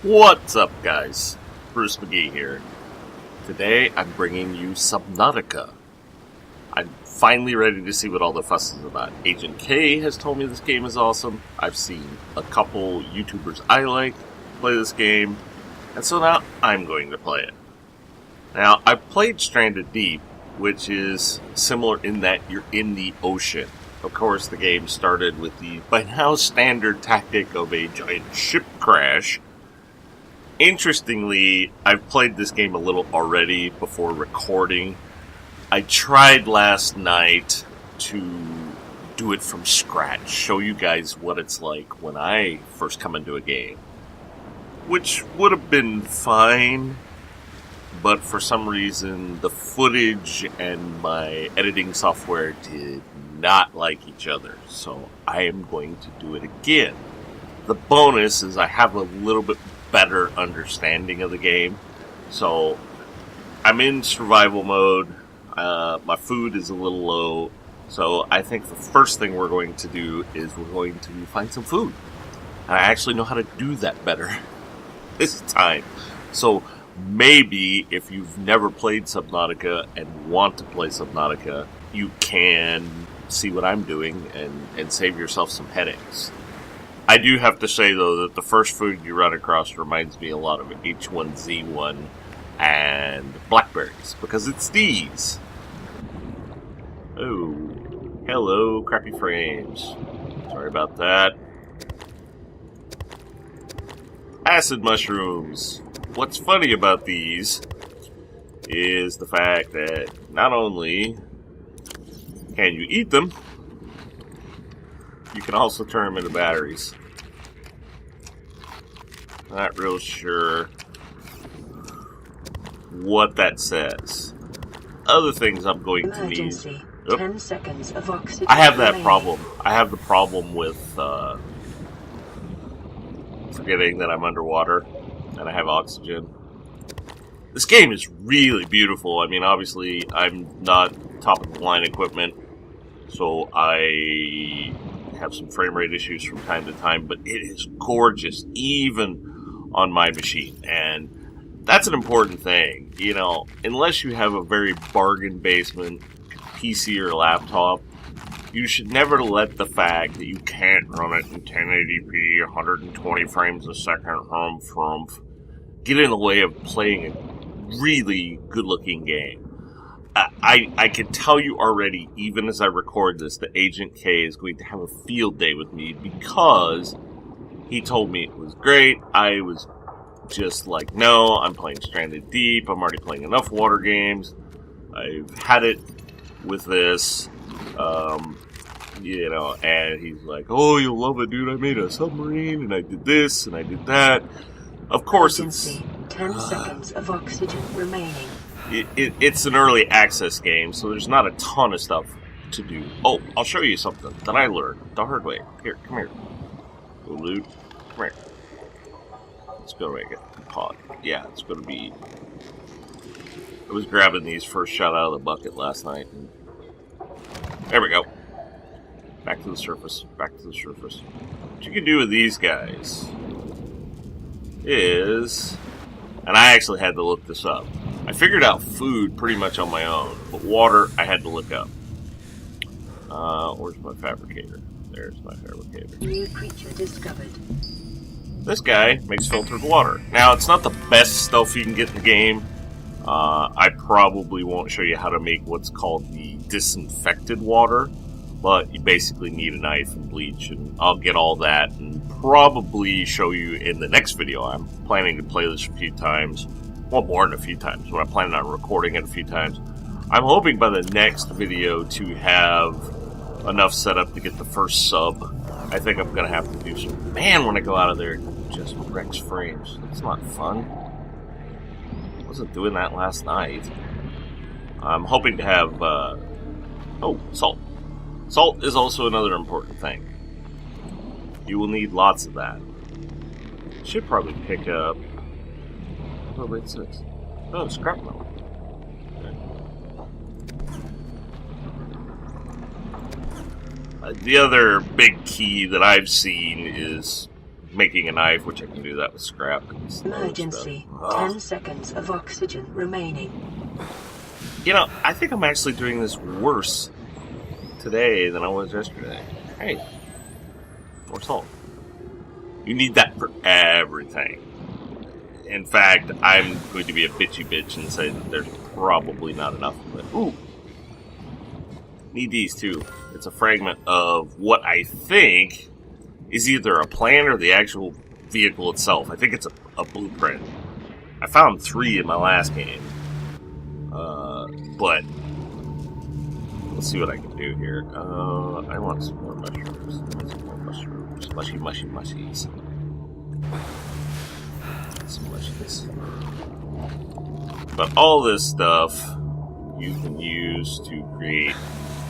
What's up, guys? Bruce McGee here. Today I'm bringing you Subnautica. I'm finally ready to see what all the fuss is about. Agent K has told me this game is awesome. I've seen a couple YouTubers I like play this game, and so now I'm going to play it. Now, I've played Stranded Deep, which is similar in that you're in the ocean. Of course, the game started with the, by now, standard tactic of a giant ship crash. Interestingly, I've played this game a little already before recording. I tried last night to do it from scratch, show you guys what it's like when I first come into a game. Which would have been fine, but for some reason the footage and my editing software did not like each other, so I am going to do it again. The bonus is I have a little bit better understanding of the game. So I'm in survival mode. My food is a little low. So I think the first thing we're going to do is we're going to find some food. And I actually know how to do that better this time. So maybe if you've never played Subnautica and want to play Subnautica, you can see what I'm doing and save yourself some headaches. I do have to say, though, that the first food you run across reminds me a lot of H1Z1 and blackberries, because it's these. Oh, hello, crappy frames. Sorry about that. Acid mushrooms. What's funny about these is the fact that not only can you eat them, you can also turn them into batteries. Not real sure what that says. Other things I'm going to need. 10 seconds of oxygen. I have that problem. I have the problem with forgetting that I'm underwater and I have oxygen. This game is really beautiful. I mean, obviously, I'm not top of the line equipment, so I have some frame rate issues from time to time, but it is gorgeous, even on my machine, and that's an important thing. You know, unless you have a very bargain basement PC or laptop, you should never let the fact that you can't run it in 1080p, 120 frames a second, get in the way of playing a really good-looking game. I can tell you already, even as I record this, that Agent K is going to have a field day with me because he told me it was great. I was just like, no, I'm playing Stranded Deep. I'm already playing enough water games. I've had it with this, you know, and he's like, oh, you'll love it, dude. I made a submarine, and I did this, and I did that. Of course, it's 10 seconds of oxygen remaining. It's an early access game, so there's not a ton of stuff to do. Oh, I'll show you something that I learned the hard way. Here, come here. Go loot. Come here. Let's go make it. Pod. Yeah, it's going to be... I was grabbing these first shot out of the bucket last night. And... There we go. Back to the surface. Back to the surface. What you can do with these guys is... And I actually had to look this up. I figured out food pretty much on my own, but water I had to look up. Where's my fabricator? There's my fabricator. New creature discovered. This guy makes filtered water. Now, it's not the best stuff you can get in the game. I probably won't show you how to make what's called the disinfected water, but you basically need a knife and bleach, and I'll get all that and probably show you in the next video. I'm planning to play this a few times. Well, more than a few times, but I'm planning on recording it a few times. I'm hoping by the next video to have enough set up to get the first sub. I think I'm going to have to do some... Man, when I go out of there, it just wrecks frames. It's not fun. I wasn't doing that last night. I'm hoping to have... Oh, salt. Salt is also another important thing. You will need lots of that. Should probably pick up... Oh, wait, 6. Oh, scrap metal. Okay. The other big key that I've seen is making a knife, which I can do that with scrap. Emergency. 10 seconds of oxygen remaining. You know, I think I'm actually doing this worse today than I was yesterday. Hey, more salt. You need that for everything. In fact, I'm going to be a bitchy bitch and say that there's probably not enough of it. Ooh. Need these too. It's a fragment of what I think is either a plan or the actual vehicle itself. I think it's a blueprint. I found 3 in my last game. But let's see what I can do here. I want some more mushrooms. Mushy, mushy, mushies. Some mushies. But all this stuff you can use to create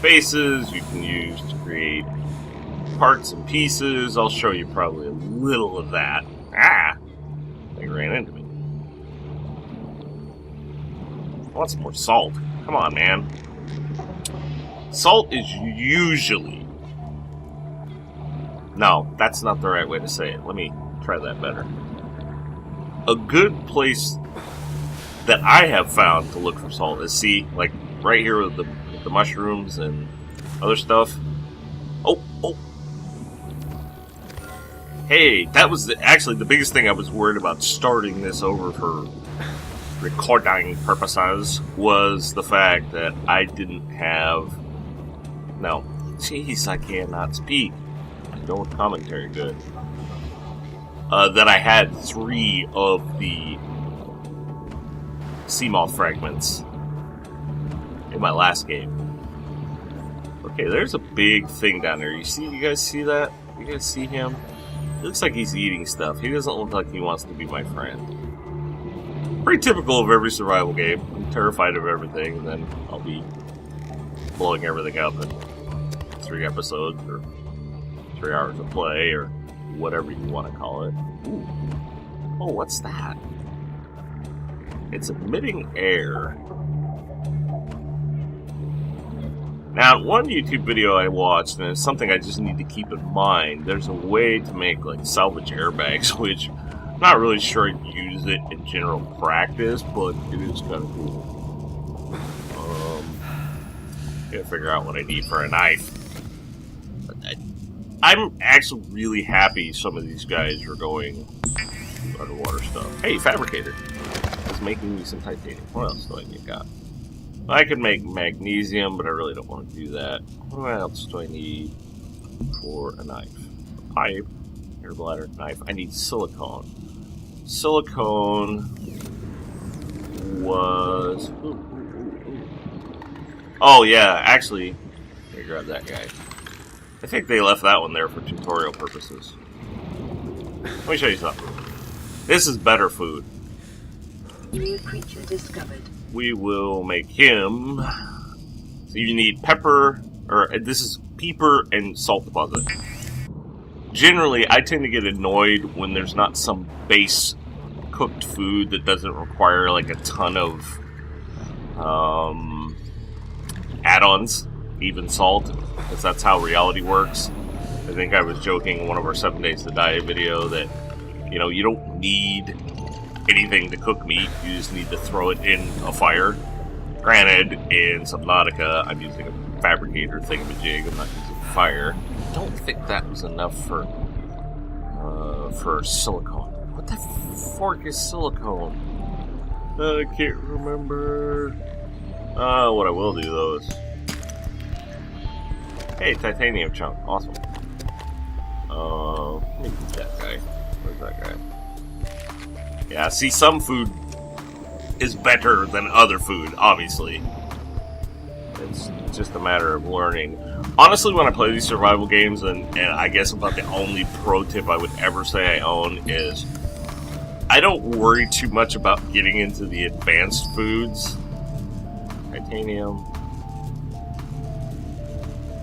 faces, you can use to create parts and pieces. I'll show you probably a little of that. Ah! They ran into me. I want some more salt. Come on, man. Salt is usually... No, that's not the right way to say it. Let me try that better. A good place that I have found to look for salt is, see, like right here with the mushrooms and other stuff. Oh! Hey, that was actually the biggest thing I was worried about starting this over for recording purposes was the fact that I didn't have... No. Jeez, I cannot speak. I don't commentary good. That I had 3 of the sea moth fragments in my last game. Okay, there's a big thing down there. You guys see that? You guys see him? It looks like he's eating stuff. He doesn't look like he wants to be my friend. Pretty typical of every survival game. I'm terrified of everything, and then I'll be blowing everything up in 3 episodes, or 3 hours of play, or whatever you want to call it. Ooh. Oh, what's that? It's emitting air. Now, one YouTube video I watched, and it's something I just need to keep in mind, there's a way to make, like, salvage airbags, which I'm not really sure I'd use it in general practice, but it is kind of cool. Gotta figure out what I need for a knife. I'm actually really happy some of these guys are going underwater stuff. Hey, fabricator. It's making me some titanium. What else do I need? I could make magnesium, but I really don't want to do that. What else do I need for a knife? A pipe, air bladder, knife. I need silicone. Silicone was... Oh, yeah, actually, let me grab that guy. I think they left that one there for tutorial purposes. Let me show you something. This is better food. New creature discovered. We will make him. So you need pepper, or this is pepper and salt deposit. Generally, I tend to get annoyed when there's not some base cooked food that doesn't require like a ton of add-ons, even salt, because that's how reality works. I think I was joking in one of our 7 Days to Die video that, you know, you don't need anything to cook meat, you just need to throw it in a fire. Granted, in Subnautica, I'm using a fabricator thingamajig, I'm not using fire. I don't think that was enough for silicone. What the fork is silicone? I can't remember. What I will do, though, is... Hey, titanium chunk. Awesome. Let me get that guy. Where's that guy? Yeah, see, some food is better than other food, obviously. It's just a matter of learning. Honestly, when I play these survival games, and I guess about the only pro tip I would ever say I own is I don't worry too much about getting into the advanced foods. Titanium.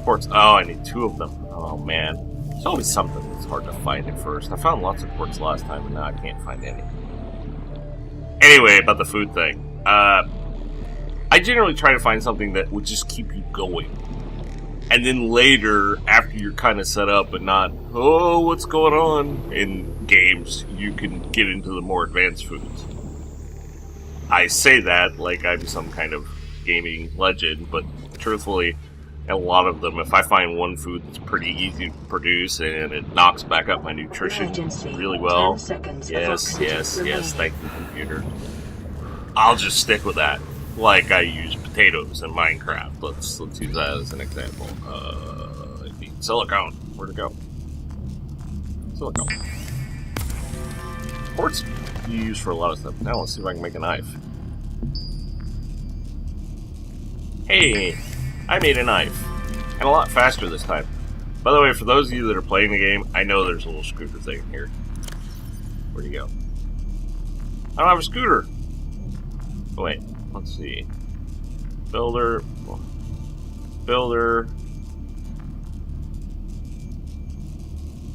Quartz. Oh, I need 2 of them. Oh, man. There's always something that's hard to find at first. I found lots of quartz last time, and now I can't find any. Anyway, about the food thing. I generally try to find something that would just keep you going. And then later, after you're kind of set up and not, oh, what's going on in games, you can get into the more advanced foods. I say that like I'm some kind of gaming legend, but truthfully, a lot of them, if I find one food that's pretty easy to produce and it knocks back up my nutrition really well, yes, thank you, computer, I'll just stick with that. Like I use potatoes in Minecraft. Let's use that as an example. Silicone. Where'd it go? Silicone. Quartz you use for a lot of stuff. Now let's see if I can make a knife. Hey, I made a knife. And a lot faster this time. By the way, for those of you that are playing the game, I know there's a little scooter thing here. Where'd he go? I don't have a scooter. Oh, wait. Let's see. Builder.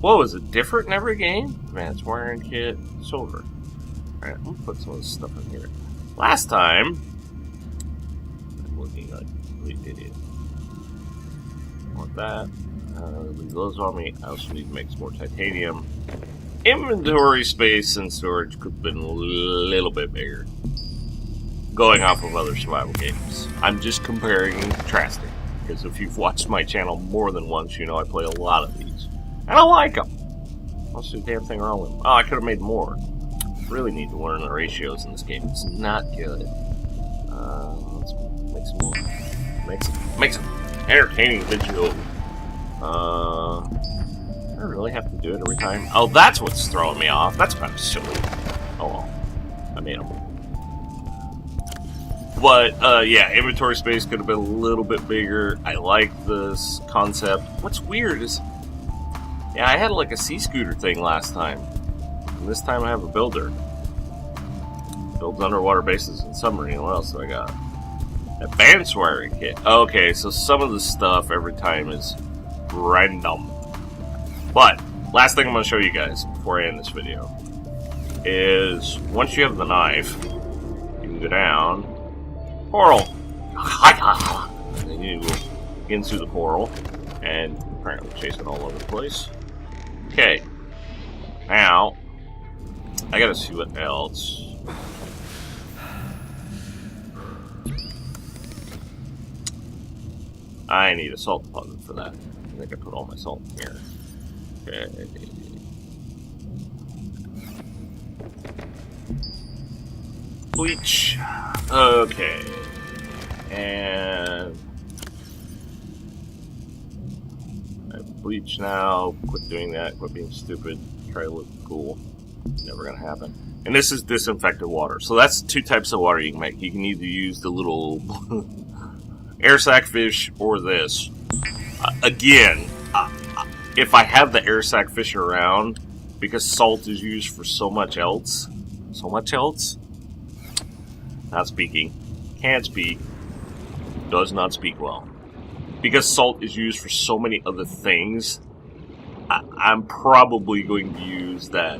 Whoa, is it different in every game? Advanced wiring kit, silver. Alright, I'm gonna put some of this stuff in here. Last time, I'm looking like a complete idiot. Want that. Leave those on me. I also need to make some more titanium. Inventory space and storage could have been a little bit bigger. Going off of other survival games. I'm just comparing and contrasting. Because if you've watched my channel more than once, you know I play a lot of these. And I like them. What's the damn thing wrong with them? Oh, I could have made more. Really need to learn the ratios in this game. It's not good. Let's make some more. Make some entertaining video. I really have to do it every time. Oh, that's what's throwing me off. That's kind of silly. Oh well. I made them. But, yeah, inventory space could have been a little bit bigger. I like this concept. What's weird is, yeah, I had like a sea scooter thing last time. And this time I have a builder. Builds underwater bases and submarine. What else do I got? Advanced wiring kit. Okay, so some of the stuff every time is random. But, last thing I'm going to show you guys before I end this video is, once you have the knife, you can go down, portal, and then you go into the portal, and apparently chase it all over the place. Okay, now, I gotta see what else. I need a salt deposit for that. I think I put all my salt in here. Okay. Bleach. Okay. And I have bleach now. Quit doing that. Quit being stupid. Try to look cool. Never gonna happen. And this is disinfected water. So that's two types of water you can make. You can either use the little air sac fish or this. Again, if I have the air sac fish around, because salt is used for so much else, not speaking, can't speak, does not speak well. Because salt is used for so many other things, I'm probably going to use that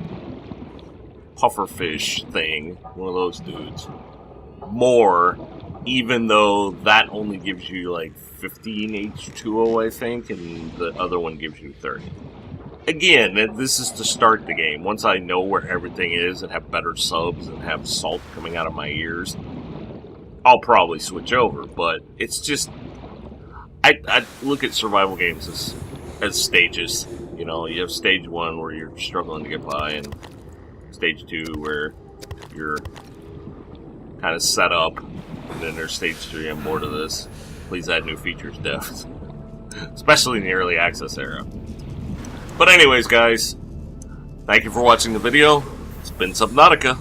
pufferfish thing, one of those dudes, more, even though that only gives you like 15 H2O, I think, and the other one gives you 30. Again, this is to start the game. Once I know where everything is and have better subs and have salt coming out of my ears, I'll probably switch over. But it's just, I look at survival games as stages. You know, you have stage 1 where you're struggling to get by, and stage 2 where you're kind of set up, and then there's stage 3, I'm bored of this. Please add new features, devs. Especially in the early access era. But anyways, guys, thank you for watching the video. It's been Subnautica.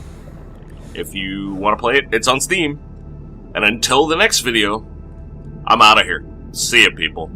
If you want to play it, it's on Steam. And until the next video, I'm out of here. See ya, people.